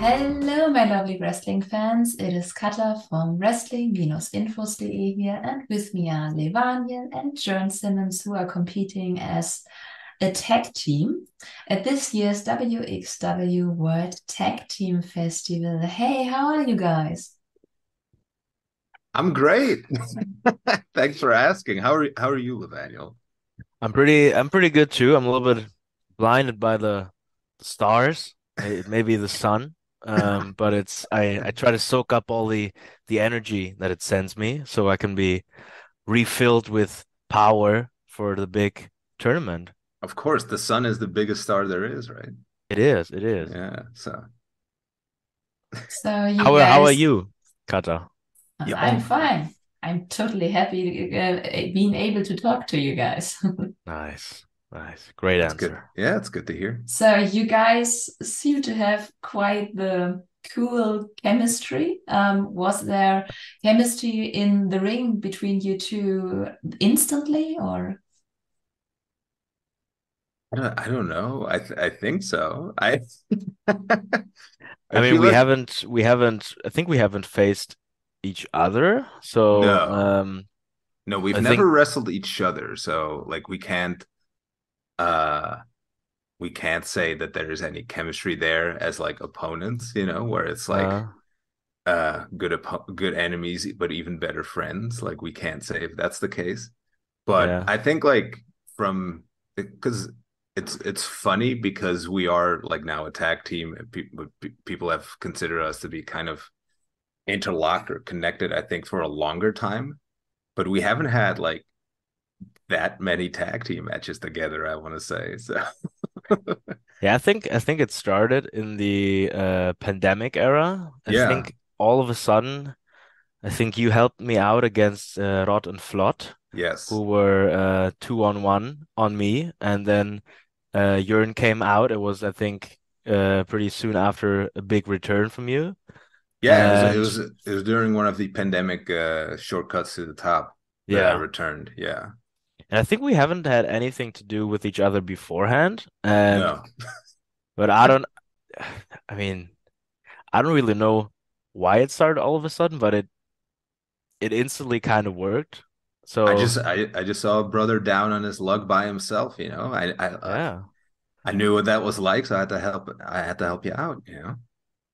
Hello, my lovely wrestling fans. It is Katha from wrestling-infos.de here, and with me are Levaniel and Jurn Simmons, who are competing as a tag team at this year's wXw World Tag Team Festival. Hey, how are you guys? I'm great. Thanks for asking. How are you, Levaniel? I'm pretty good too. I'm a little bit blinded by the stars, maybe the sun. But I try to soak up all the energy that it sends me so I can be refilled with power for the big tournament. Of course, the sun is the biggest star there is, right? It is, it is. Yeah. So, So, you How are guys, you, Kata? yeah. I'm fine. I'm totally happy being able to talk to you guys. Nice, nice. Great That's good. answer. Yeah, it's good to hear. So you guys seem to have quite the cool chemistry. Was there chemistry in the ring between you two instantly, or? I don't know. I think so. I I I mean, feel we like haven't we haven't I think we haven't faced each other. So, no. No, we've I think never wrestled each other, so like uh we can't say that there's any chemistry there as like opponents, where it's like uh good enemies but even better friends. Like we can't say if that's the case, but yeah. I think like from because it's funny because we are like now a tag team and people have considered us to be kind of interlocked or connected, I think, for a longer time, but we haven't had like that many tag team matches together, I want to say. So Yeah, I think it started in the pandemic era. I yeah. think all of a sudden, I think you helped me out against Rod and Flot, Yes. who were 2-on-1 on me, and then Jurn came out. It was, I think, pretty soon after a big return from you. Yeah, And it was during one of the pandemic shortcuts to the top that I yeah, returned. Yeah. and I think we haven't had anything to do with each other beforehand. And No. but I don't, I mean, I don't really know why it started all of a sudden, but it instantly kind of worked. So I just saw a brother down on his luck by himself, yeah. I knew what that was like, so I had to help you out.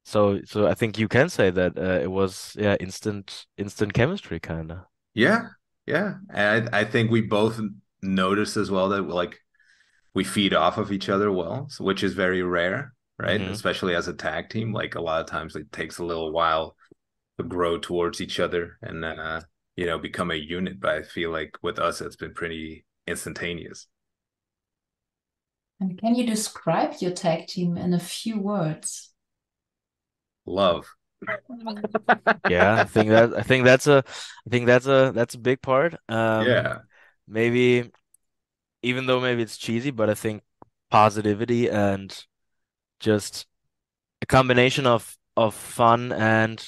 So I think you can say that it was yeah instant chemistry kind of. Yeah. Yeah. And I think we both noticed as well that like we feed off of each other well, which is very rare, right? Hmm. Especially as a tag team. Like a lot of times it takes a little while to grow towards each other and then become a unit. But I feel like with us it's been pretty instantaneous. And can you describe your tag team in a few words? Love. Yeah, I think that's a big part. Yeah. Maybe even though maybe it's cheesy, but I think positivity and just a combination of fun and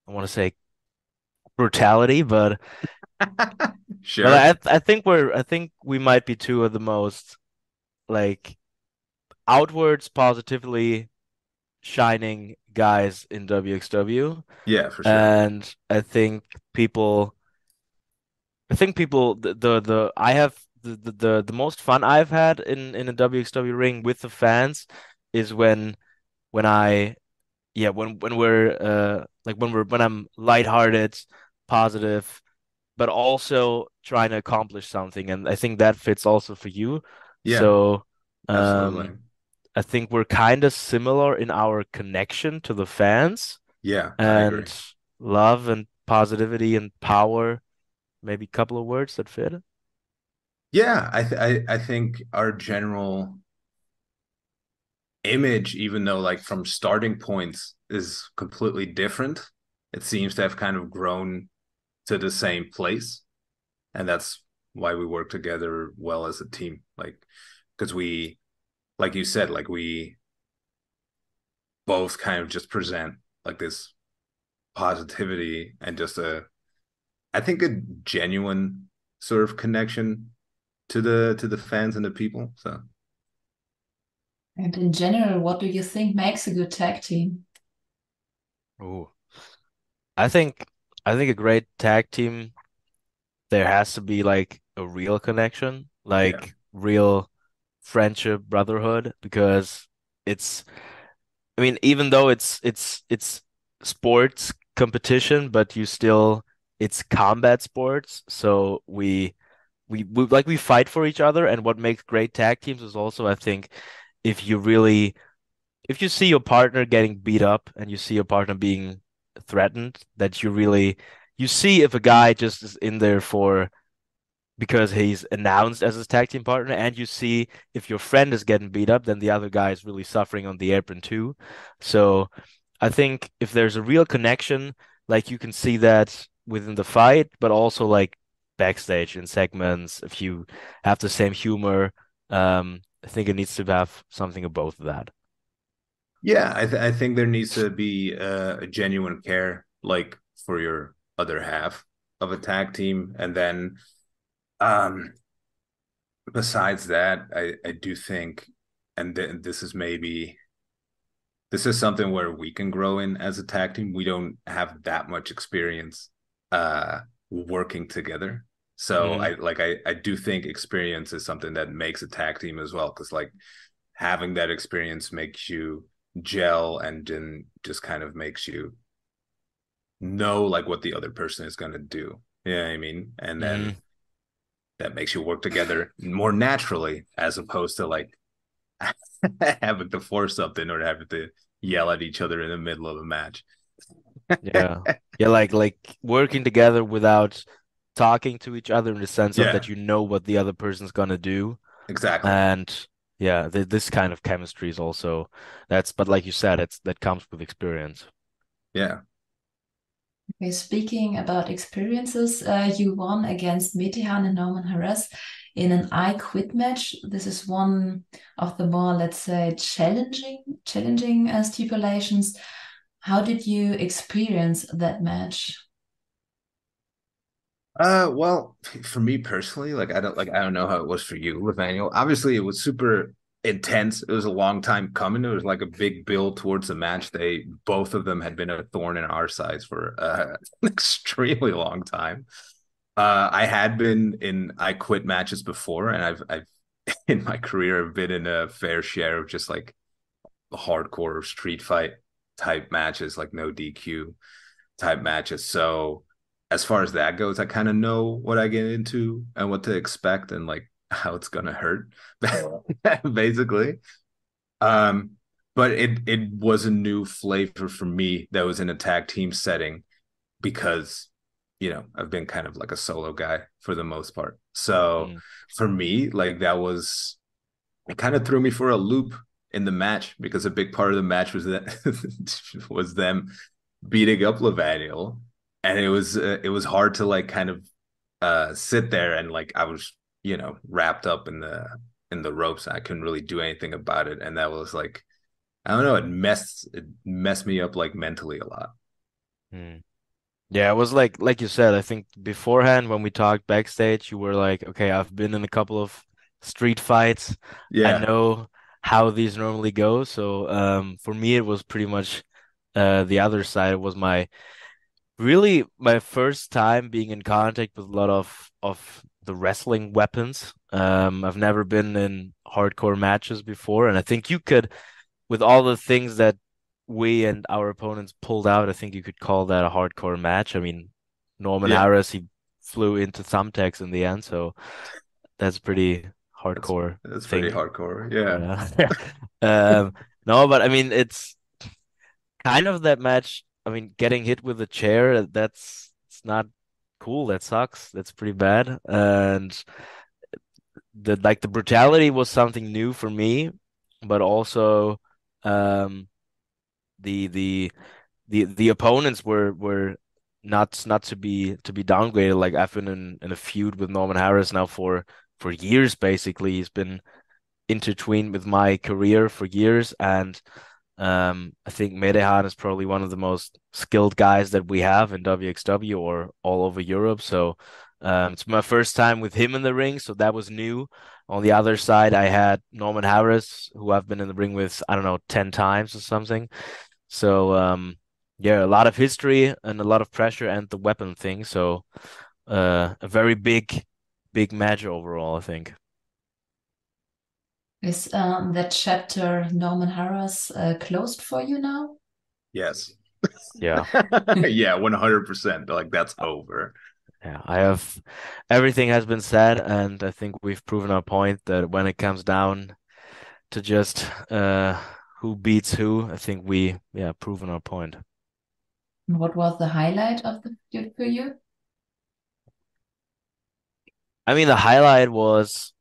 I want to say brutality, but Sure. I think we might be two of the most like outwards positively shining guys in WXW. Yeah, for sure. And people I think people the I have the most fun I've had in a WXW ring with the fans is when I yeah when we're like when I'm lighthearted, positive, but also trying to accomplish something. And I think that fits also for you. Yeah, So absolutely. um I think we're kind of similar in our connection to the fans Yeah, I agree. and love and positivity and power. Maybe a couple of words that fit. Yeah, I think our general image, even though like from starting points is completely different, it seems to have kind of grown to the same place. And that's why we work together well as a team. Like, because like you said, like we both kind of just present like this positivity and just I think a genuine sort of connection to the fans and the people. So And in general, what do you think makes a good tag team? Ooh. I think I think a great tag team, there has to be like a real connection, Yeah. like real friendship, brotherhood, because it's I mean, even though it's sports competition, but you still it's combat sports, so we fight for each other, and what makes great tag teams is also, I think, if you really if you see your partner getting beat up and you see your partner being threatened, that you see if a guy just is in there for because he's announced as his tag team partner, and you see if your friend is getting beat up, then the other guy is really suffering on the apron too. So I think if there's a real connection, like you can see that within the fight, but also like backstage in segments, if you have the same humor, I think it needs to have something of both of that. Yeah, I think there needs to be a genuine care, like for your other half of a tag team, and then um, besides that, I do think, and this is maybe this is something where we can grow in as a tag team. We don't have that much experience working together. So Mm, I do think experience is something that makes a tag team as well. Cause like having that experience makes you gel and then just kind of makes you know like what the other person is gonna do. You know what I mean? And then mm. that makes you work together more naturally as opposed to like having to force something or having to yell at each other in the middle of a match. Yeah. Yeah, like working together without talking to each other in the sense of Yeah, that you know what the other person's gonna do. exactly. And yeah, th this kind of chemistry is also but like you said, that comes with experience. Yeah. Okay, speaking about experiences, you won against Metehan and Norman Harris in an I Quit match. This is one of the more, let's say, challenging stipulations. How did you experience that match? Well, for me personally, I don't know how it was for you, Levaniel. Obviously, it was super intense. It was a long time coming. It was like a big build towards the match. They both of them had been a thorn in our sides for an extremely long time. I had been in I quit matches before, and I've in my career I've been in a fair share of just like hardcore street fight type matches, like no DQ type matches. So as far as that goes, I kind of know what I get into and what to expect and like how it's gonna hurt, basically. Um, but it was a new flavor for me that was in a tag team setting because I've been kind of like a solo guy for the most part. So Mm. for me, like that was it kind of threw me for a loop in the match because a big part of the match was that was them beating up Levaniel, and it was hard to like kind of sit there and like I was wrapped up in the ropes. I couldn't really do anything about it, and that was like I don't know. It messed me up like mentally a lot. Mm. Yeah, it was like you said, I think beforehand when we talked backstage, you were like, okay, I've been in a couple of street fights. I Yeah, know how these normally go. So for me it was pretty much the other side. It was my first time being in contact with a lot of the wrestling weapons. I've never been in hardcore matches before, and I think you could, with all the things that we and our opponents pulled out, I think you could call that a hardcore match. I mean, Norman yeah, Harris, he flew into thumbtacks in the end, so that's pretty that's hardcore that's pretty thing. hardcore. Yeah, Yeah. Um, no, but I mean, it's kind of that match. I mean, getting hit with a chair, it's not cool. That sucks. That's pretty bad. And the brutality was something new for me, but also um the the the opponents were not to be downgraded. Like I've been in a feud with Norman Harris now for years basically. He's been intertwined with my career for years, and I think Medehan is probably one of the most skilled guys that we have in wXw or all over Europe. So it's my first time with him in the ring, so that was new. On the other side, I had Norman Harris, who I've been in the ring with, I don't know, 10 times or something. So yeah, a lot of history and a lot of pressure and the weapon thing. So a very big match overall, I think. Is that chapter Norman Harras closed for you now? Yes. Yeah. Yeah, 100%. Like that's over. Yeah, I have everything has been said, and I think we've proven our point that when it comes down to just who beats who, I think we proven our point. What was the highlight of the feud for you? I mean, the highlight was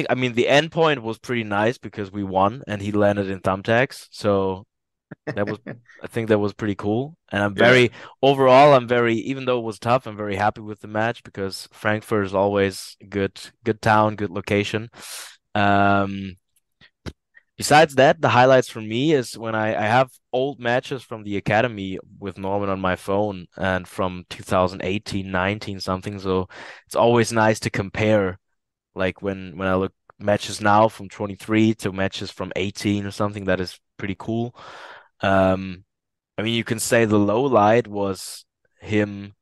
I mean the end point was pretty nice because we won and he landed in thumbtacks. So that was I think that was pretty cool. And Yeah. overall I'm very even though it was tough, I'm very happy with the match because Frankfurt is always good town, good location. Um Besides that, the highlights for me is when I have old matches from the academy with Norman on my phone and from 2018, 19 something. So it's always nice to compare, like when I look matches now from 23 to matches from 18 or something. That is pretty cool. Um, I mean, you can say the low light was him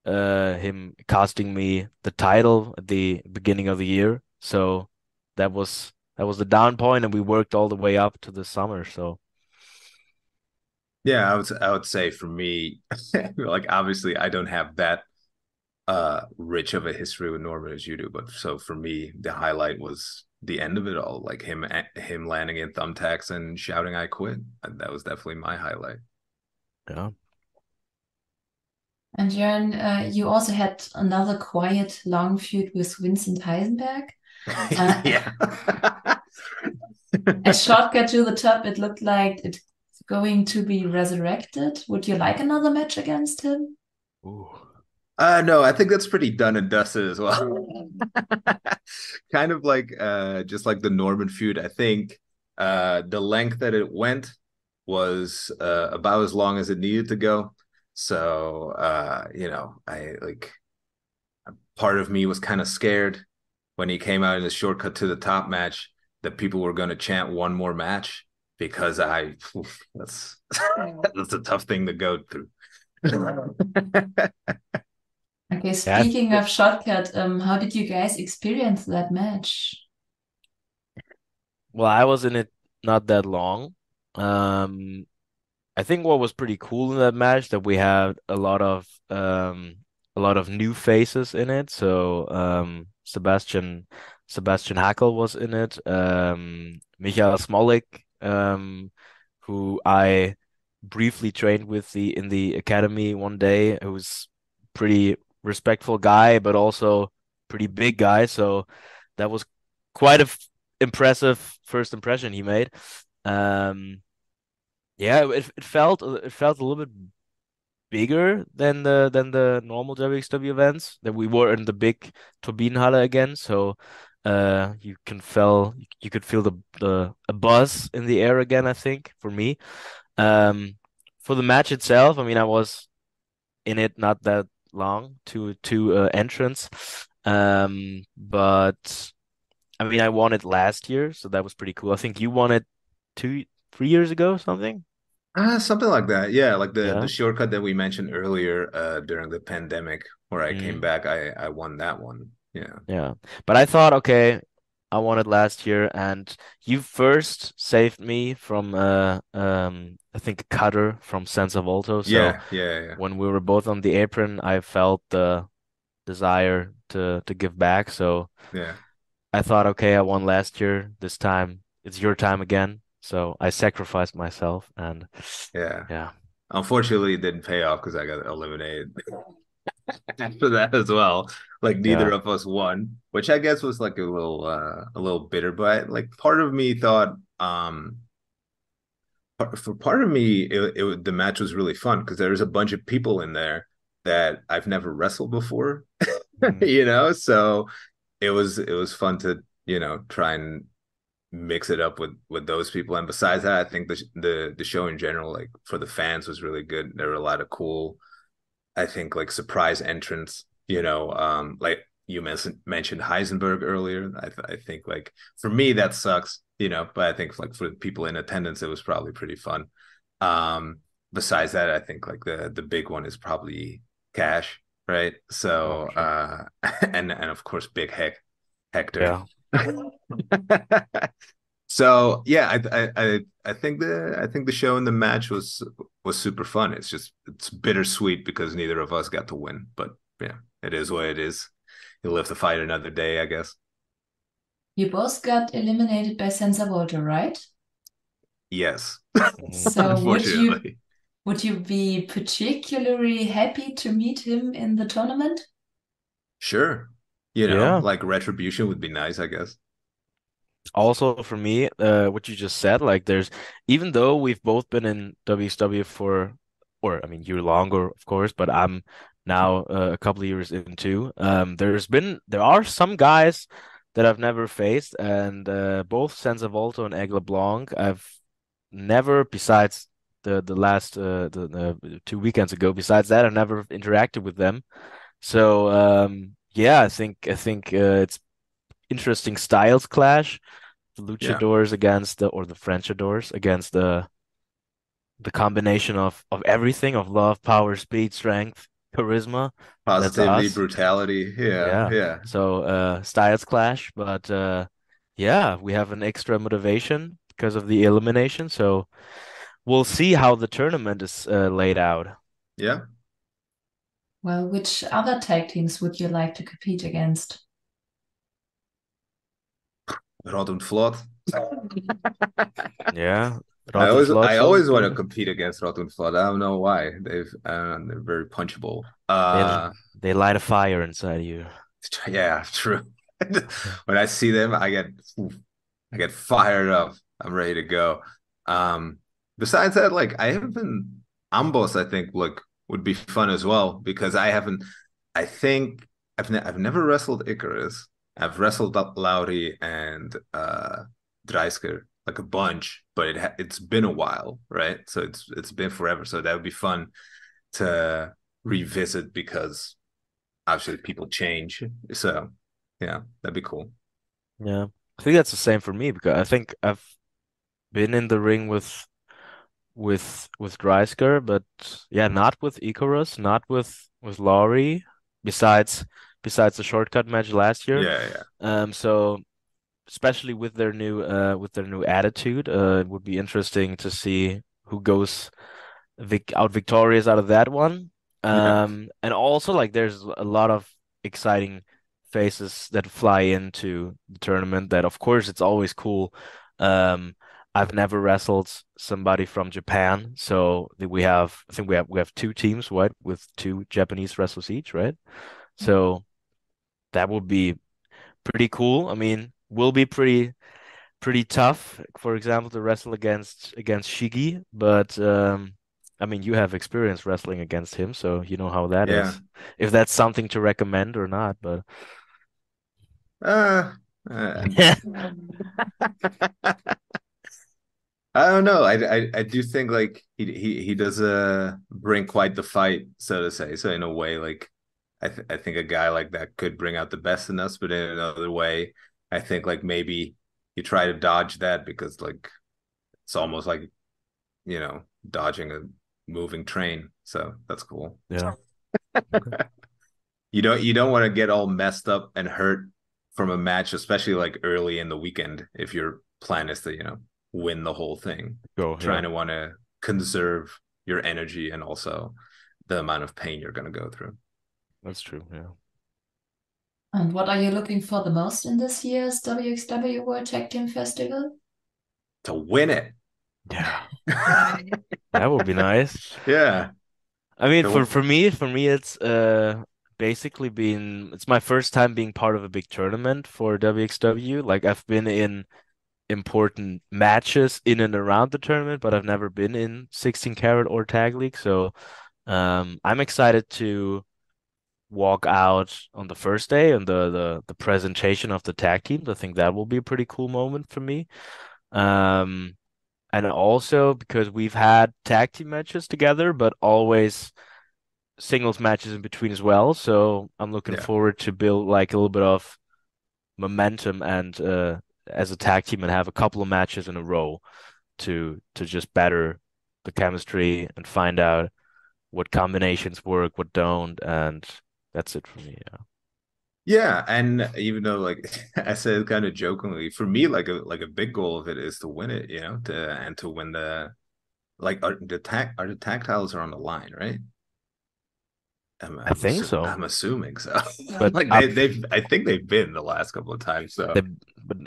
him costing me the title at the beginning of the year. So that was the down point, and we worked all the way up to the summer. So Yeah, I would say for me, like obviously I don't have that rich of a history with Norman as you do, but so for me, the highlight was the end of it all, like him landing in thumbtacks and shouting "I quit." That was definitely my highlight. yeah, And Jörn, you also had another quiet, long feud with Vincent Heisenberg. Yeah. A shortcut to the top, it looked like it's going to be resurrected. Would you like another match against him? ooh, No, I think that's pretty done and dusted as well. Kind of like just like the Norman feud. I think the length that it went was about as long as it needed to go. So I like part of me was kind of scared when he came out in the shortcut to the top match that people were going to chant one more match because that's that's a tough thing to go through. Okay, yeah. speaking of shortcut, how did you guys experience that match? Well, I was in it not that long. Um, I think what was pretty cool in that match that we had a lot of new faces in it. So Sebastian Hackl was in it. Michael Smolik, who I briefly trained with the in the academy one day, who's pretty respectful guy, but also pretty big guy. So that was quite a impressive first impression he made. Um, yeah, it felt a little bit bigger than the normal WXW events that we were in the big Turbinenhalle again. So you could feel the a buzz in the air again, I think, for me. Um for the match itself, I mean I was in it not that long to entrance. But I mean I won it last year, so that was pretty cool. I think you won it 3 years ago, something. Something like that. Yeah, like the Yeah. shortcut that we mentioned earlier during the pandemic where I came Mm, back, I won that one. Yeah. yeah. But I thought, okay, I won it last year, and you first saved me from I think a cutter from Senza Volto. So Yeah, yeah, yeah. when we were both on the apron, I felt the desire to give back. So Yeah. I thought, okay, I won last year. This time it's your time again. So I sacrificed myself, and Yeah. yeah, Unfortunately, it didn't pay off because I got eliminated after that as well. Like neither yeah. of us won, which I guess was like a little bitter, but like part of me thought for part of me the match was really fun because there was a bunch of people in there that I've never wrestled before, Mm, you know, so it was fun to, try and mix it up with those people. And besides that, I think the show in general, like for the fans, was really good. There were a lot of cool, I think, like surprise entrants. Like you mentioned Heisenberg earlier. I think like for me that sucks, but I think like for people in attendance, it was probably pretty fun. Um, besides that, I think like the big one is probably Cash, right? So Oh, sure. and of course Big Hector. Yeah. So yeah, I think the show and the match was super fun. It's bittersweet because neither of us got to win, but yeah, it is what it is. You live to fight another day, I guess. You both got eliminated by Senza Volta, right? Yes, Mhm. So unfortunately. would you be particularly happy to meet him in the tournament? Sure. Yeah. Like retribution would be nice, I guess. Also for me, what you just said, like there's even though we've both been in WXW for, or I mean you're longer, of course, but I'm now a couple of years into. There are some guys that I've never faced, and both Senza Volto and Aigle Blanc, I've never, besides the last the 2 weekends ago, besides that, I've never interacted with them. So yeah, I think it's interesting styles clash, the Yeah. luchadors against the Frenchadors against the combination of everything, of love, power, speed, strength, charisma. That's Positivity, us. brutality. Yeah, Yeah. yeah. So styles clash, but yeah, we have an extra motivation because of the elimination. So we'll see how the tournament is laid out. Yeah. Well, which other tag teams would you like to compete against? Rod und Flot. Yeah. Rod and I Flotso would always want to be compete against Rot und Flot. I don't know why. They're very punchable. they they light a fire inside you. Yeah, true. When I see them, I get fired up. I'm ready to go. Um, Besides that, like I haven't Ambos, I think like would be fun as well because I haven't. I think I've never wrestled Icarus. I've wrestled up Lauri and Dreisker like a bunch, but it's been a while, right? So it's been forever. So that would be fun to revisit because obviously people change. So yeah, that'd be cool. Yeah. I think that's the same for me because I think I've been in the ring with Dreisker, but yeah, not with Icarus, not with Laurie, besides besides the shortcut match last year. Yeah, yeah. So especially with their new attitude, it would be interesting to see who goes out victorious out of that one. Yeah. And also like there's a lot of exciting faces that fly into the tournament that of course it's always cool. Um, I've never wrestled somebody from Japan, so I think we have two teams, right, with two Japanese wrestlers each, right? So that would be pretty cool. I mean, will be pretty tough, for example, to wrestle against Shigi, but I mean, you have experience wrestling against him, so you know how that Yeah. is. If that's something to recommend or not, but Uh, uh I don't know. I do think like he does bring quite the fight, so to say. So in a way, like I think a guy like that could bring out the best in us, but in another way, I think like maybe you try to dodge that because like it's almost like dodging a moving train. So that's cool. yeah. Okay. You don't want to get all messed up and hurt from a match, especially like early in the weekend if your plan is to, win the whole thing. Go, yeah. Trying to want to conserve your energy and also the amount of pain you're going to go through. That's true, yeah. And what are you looking for the most in this year's WXW World Tag Team Festival? To win it. Yeah. That would be nice. Yeah. I mean, So, for me, it's basically been it's my first time being part of a big tournament for WXW. Like I've been in important matches in and around the tournament, but I've never been in 16 karat or tag league. So I'm excited to walk out on the first day and the presentation of the tag teams. I think that will be a pretty cool moment for me. Um, and also because we've had tag team matches together, but always singles matches in between as well. So I'm looking yeah. forward to build like a little bit of momentum and as a tag team and have a couple of matches in a row to just better the chemistry and find out what combinations work, what don't, and that's it for me. Yeah. Yeah, and even though like I said kind of jokingly, for me like a big goal of it is to win it, to win the like are the tactiles are on the line, right? I think so. I'm assuming so. But Like they've I think they've been the last couple of times. So the but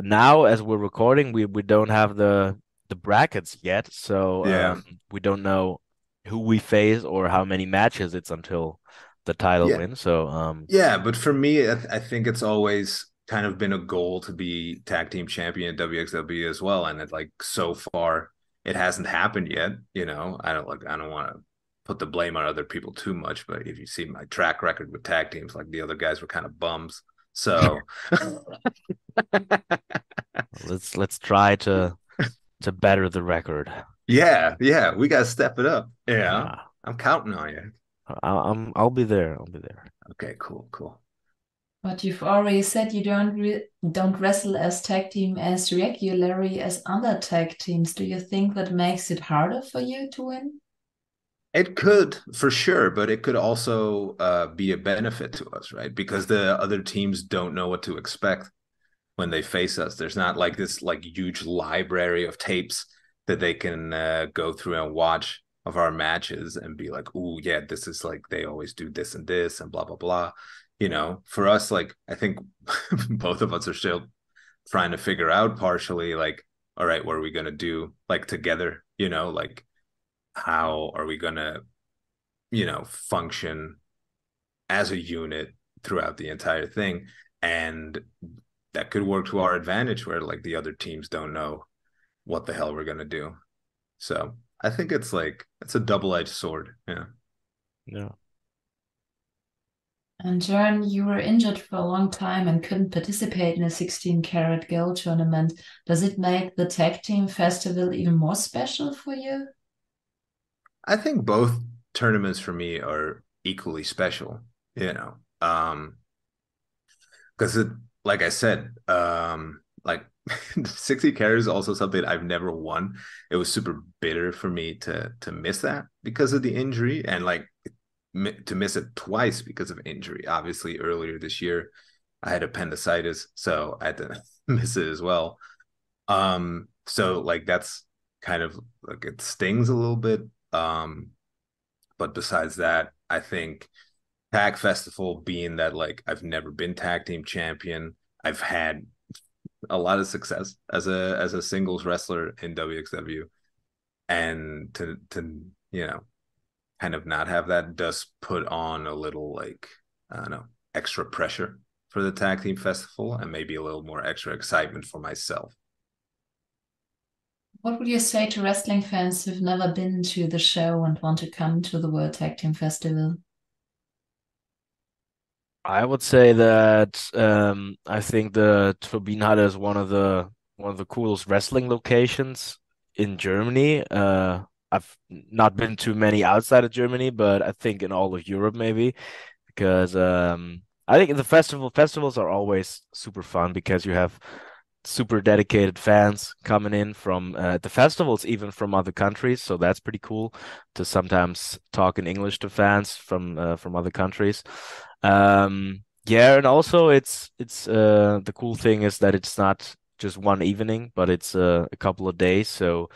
now as we're recording, we don't have the brackets yet, so yeah, we don't know who we face or how many matches it's until the title yeah, win. So yeah. But for me, I think it's always kind of been a goal to be tag team champion at WXW as well. And it like so far it hasn't happened yet. I don't want to put the blame on other people too much, but if you see my track record with tag teams, like the other guys were kind of bums. So let's try to better the record. yeah, we gotta step it up. Yeah. Yeah. I'm counting on you. I'll be there. I'll be there. Okay, cool. But you've already said you don't wrestle as tag team as regularly as other tag teams. Do you think that makes it harder for you to win? It could for sure, but it could also be a benefit to us, right? Because the other teams don't know what to expect when they face us. There's not like this like huge library of tapes that they can go through and watch of our matches and be like, "Ooh, yeah, this is like they always do this and this and blah blah blah." For us, like I think both of us are still trying to figure out partially, like, all right, what are we gonna do like together? Like how are we gonna, function as a unit throughout the entire thing? And that could work to our advantage where like the other teams don't know what the hell we're gonna do. So I think it's a double-edged sword. Yeah. Yeah. And Jurn, you were injured for a long time and couldn't participate in a 16-karat girl tournament. Does it make the tag team festival even more special for you? I think both tournaments for me are equally special, because it, like I said, like 60 carries is also something I've never won. It was super bitter for me to miss that because of the injury, and like to miss it twice because of injury. Obviously, earlier this year, I had appendicitis, so I had to miss it as well. So like that's kind of like it stings a little bit. But besides that, I think Tag Festival being that like I've never been tag team champion, I've had a lot of success as a singles wrestler in WXW, and to kind of not have that does put on a little like I don't know extra pressure for the tag team festival and maybe a little more extra excitement for myself. What would you say to wrestling fans who've never been to the show and want to come to the World Tag Team Festival? I would say that I think the Turbinenhalle is one of the coolest wrestling locations in Germany. I've not been to many outside of Germany, but I think in all of Europe maybe because I think the festivals are always super fun because you have super dedicated fans coming in from the festivals, even from other countries. So that's pretty cool to sometimes talk in English to fans from other countries. Yeah, and also it's the cool thing is that it's not just one evening, but it's a couple of days. So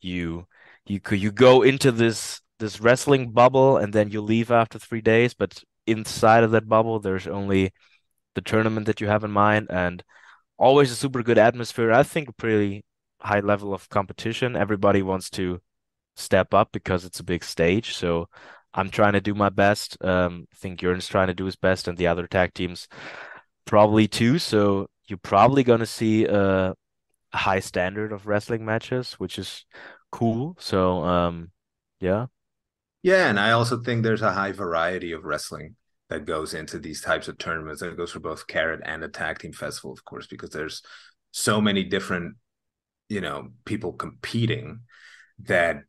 you you go into this wrestling bubble and then you leave after 3 days, but inside of that bubble, there's only the tournament that you have in mind and always a super good atmosphere. I think a pretty high level of competition. Everybody wants to step up because it's a big stage. So I'm trying to do my best. I think Jurn's trying to do his best, and the other tag teams probably too. So you're probably gonna see a high standard of wrestling matches, which is cool. So yeah. Yeah, and I also think there's a high variety of wrestling that goes into these types of tournaments. That goes for both Carrot and the Tag Team Festival, of course, because there's so many different, people competing that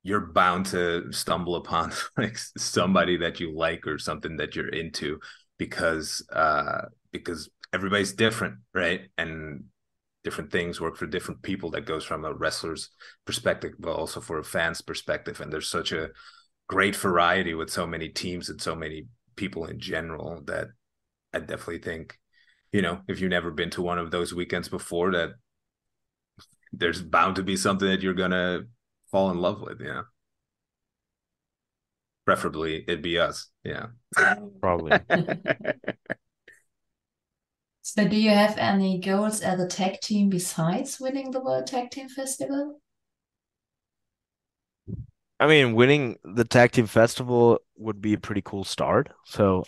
you're bound to stumble upon like somebody that you like or something that you're into because everybody's different, right? And different things, work for different people. That goes from a wrestler's perspective, but also for a fan's perspective. And there's such a great variety with so many teams and so many people in general that I definitely think, if you've never been to one of those weekends before, that there's bound to be something that you're gonna fall in love with. Preferably it'd be us. Probably. So do you have any goals as a tag team besides winning the World Tag Team Festival? I mean, winning the Tag Team Festival would be a pretty cool start. So,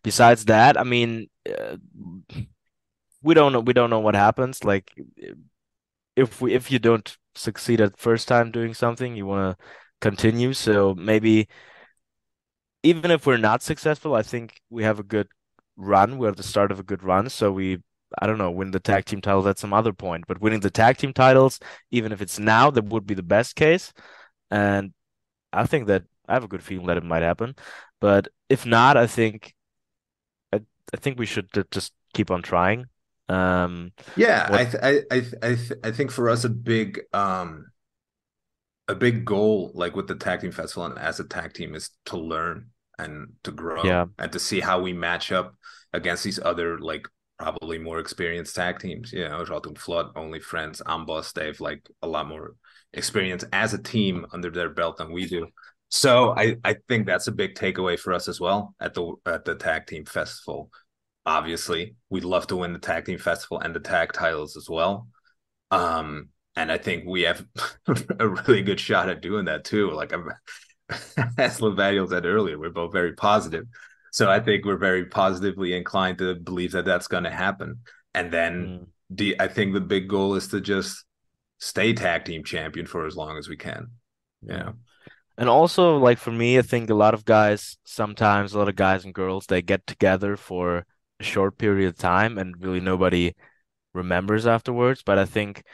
besides that, I mean, we don't know what happens. Like, if you don't succeed at first time doing something, you want to continue. So maybe even if we're not successful, I think we have a good run. We're at the start of a good run. So I don't know, win the tag team titles at some other point. But winning the tag team titles, even if it's now, that would be the best case. And I think that I have a good feeling that it might happen. But if not, I think we should just keep on trying. Yeah, I think for us a big goal, like with the tag team festival and as a tag team, is to learn and to grow and to see how we match up against these other, like, probably more experienced tag teams. Rotten Flood, Only Friends, Amboss, they have like a lot more experience as a team under their belt than we do. So I think that's a big takeaway for us as well at the tag team festival. Obviously, we'd love to win the tag team festival and the tag titles as well. And I think we have a really good shot at doing that too. Like, as Levaniel said earlier, we're both very positive. So I think we're very positively inclined to believe that that's going to happen. And then I think the big goal is to just stay tag team champion for as long as we can. And also, like, for me, I think a lot of guys and girls, they get together for a short period of time and really nobody remembers afterwards. But I think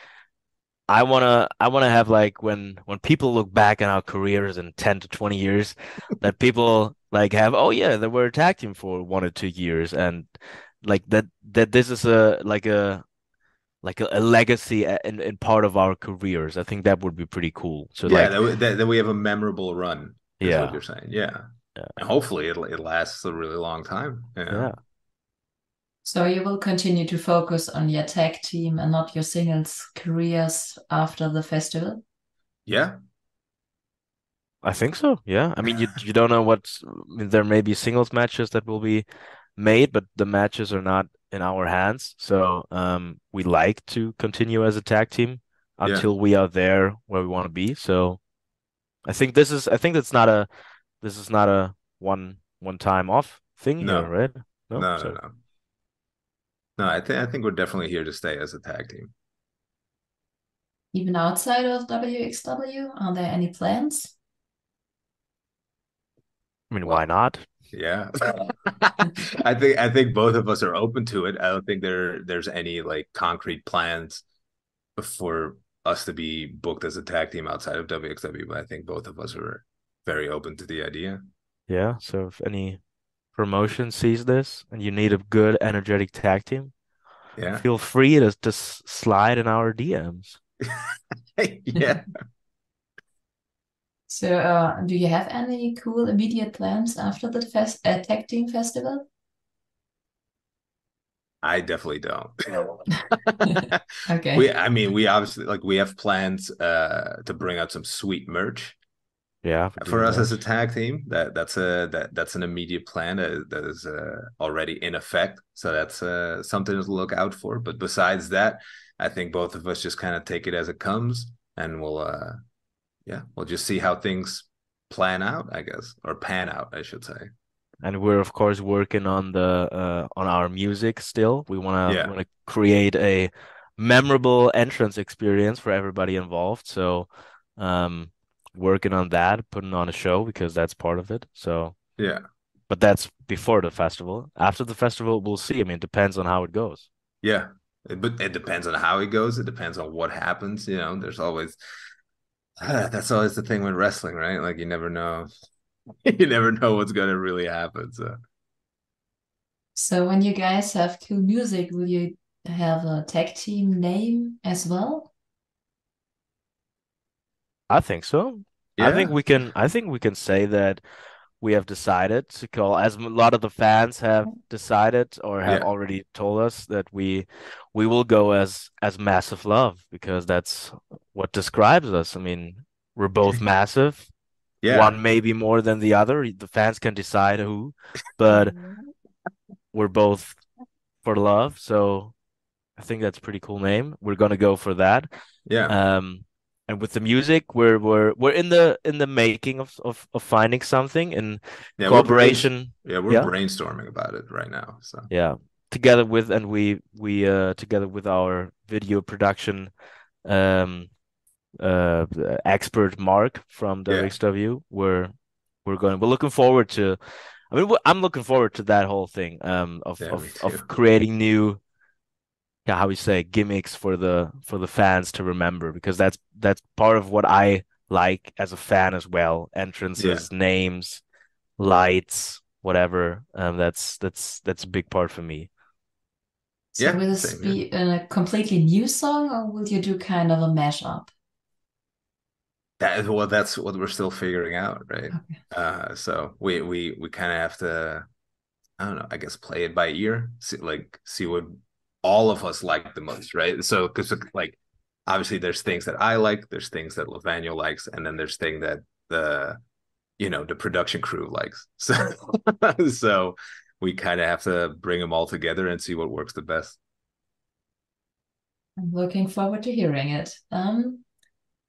I wanna have, like, when people look back on our careers in 10 to 20 years, that people like have, oh yeah, they were a tag team for 1 or 2 years, and like that this is a legacy in part of our careers. I think that would be pretty cool. So that we have a memorable run is what you're saying. Yeah. And hopefully it lasts a really long time. Yeah. So you will continue to focus on your tag team and not your singles careers after the festival? Yeah. I think so. Yeah. I mean, you don't know there may be singles matches that will be made, but the matches are not in our hands. So we like to continue as a tag team until we are there where we want to be. So I think this is not a one time off thing here, right? No. No, I think we're definitely here to stay as a tag team. Even outside of wXw, are there any plans? I mean, why not? Yeah. I think both of us are open to it. I don't think there's any like concrete plans for us to be booked as a tag team outside of wXw, but I think both of us are very open to the idea. Yeah, so if any promotion sees this and you need a good, energetic tag team, feel free to just slide in our DMs. Yeah. So, do you have any cool immediate plans after the tag team festival? I definitely don't. Okay. We obviously, like, we have plans to bring out some sweet merch. Yeah, for us as a tag team. That's an immediate plan that is already in effect. So that's something to look out for. But besides that, I think both of us just kind of take it as it comes, and we'll just see how things plan out, I guess, or pan out, I should say. And we're of course working on on our music still. We wanna create a memorable entrance experience for everybody involved. So working on that, putting on a show, because that's part of it. So but that's before the festival. After the festival, we'll see. I mean, it depends on how it goes. Yeah, but it depends on how it goes. It depends on what happens. There's always that's always the thing with wrestling, right? Like, you never know. You never know what's going to really happen. So when you guys have cool music, will you have a tag team name as well? I think so. Yeah, I think we can say that we have decided to call, as a lot of the fans have decided or have yeah, already told us, that we will go as massive love, because that's what describes us. I mean, we're both massive. yeah, One maybe more than the other. The fans can decide who, but we're both for love. So I think that's a pretty cool name. We're gonna go for that. yeah, Um, and with the music, we're in the making of finding something in yeah. cooperation. We're Yeah, brainstorming about it right now. So yeah. Together with, and we together with our video production um expert Mark from yeah, wXw, we're looking forward to. I mean, I'm looking forward to that whole thing yeah, me too. of creating new, yeah, how we say, gimmicks for the fans to remember, because that's part of what I like as a fan as well. Yeah, Entrances, names, lights, whatever. That's a big part for me. So yeah, will this same here. be a completely new song, or will you do kind of a mashup? That's what we're still figuring out, right? Okay. So we kind of have to, I don't know, I guess play it by ear, see what all of us like the most, right? So because like obviously there's things that I like, there's things that Levaniel likes, and then there's thing that the the production crew likes. So so we kind of have to bring them all together and see what works the best. I'm looking forward to hearing it.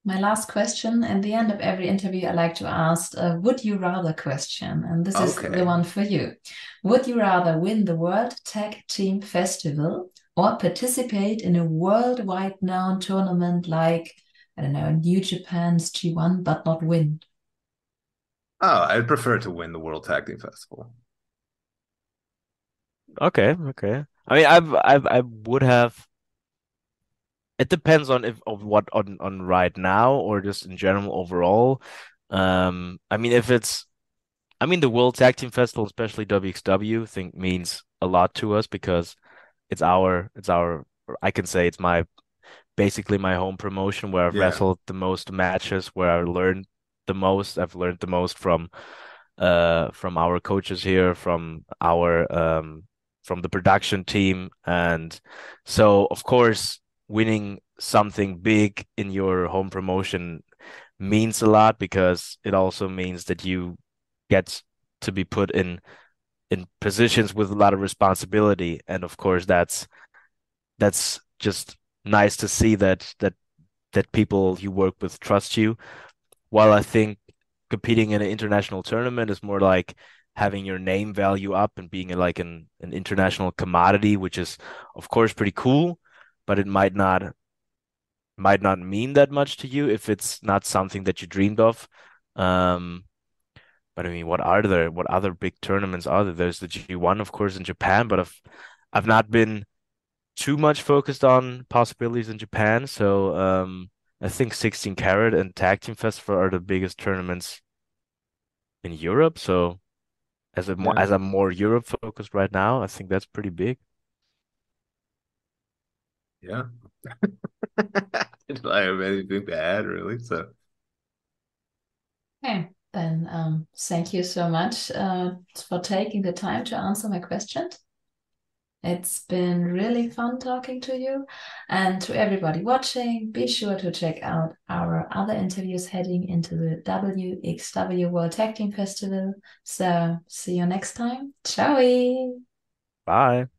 My last question at the end of every interview, I like to ask a would you rather question, and this is the Okay. one for you. Would you rather win the World Tag Team Festival or participate in a worldwide known tournament like, I don't know, New Japan's G1, but not win? Oh, I'd prefer to win the World Tag Team Festival. Okay, okay. I mean, I would have. It depends on if of what on right now or just in general overall. I mean, if it's, I mean, the World Tag Team Festival, especially WXW, think means a lot to us, because it's our, I can say it's my, basically my home promotion, where I've Yeah. wrestled the most matches, where I learned the most. I've learned the most from our coaches here, from the production team. And so of course winning something big in your home promotion means a lot, because it also means that you get to be put in positions with a lot of responsibility. And of course that's just nice to see that people you work with trust you. While I think competing in an international tournament is more like having your name value up and being like an international commodity, which is of course pretty cool, but it might not mean that much to you if it's not something that you dreamed of. Um, but I mean, what other big tournaments are there? There's the G1, of course, in Japan, but I've not been too much focused on possibilities in Japan. So I think 16 Carat and Tag Team Festival are the biggest tournaments in Europe. So Yeah. as I'm more Europe focused right now, I think that's pretty big. Yeah. I don't have anything to add really. So Okay, then thank you so much for taking the time to answer my questions. It's been really fun talking to you. And to everybody watching, be sure to check out our other interviews heading into the wXw World Tag Team Festival. So see you next time. Ciao! Bye.